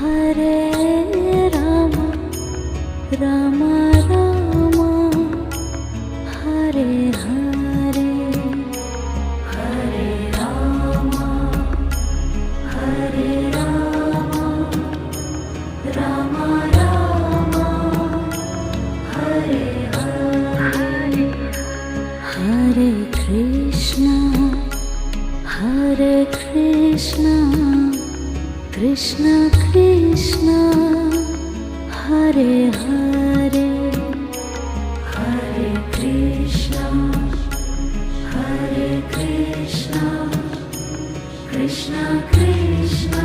Hare Rama, Rama Rama, Hare Hare, Hare Rama, Hare Rama, Rama Rama, Hare Hare, Hare Krishna, Hare Krishna, Krishna Krishna, Hare Hare, Hare Krishna, Hare Krishna, Krishna Krishna,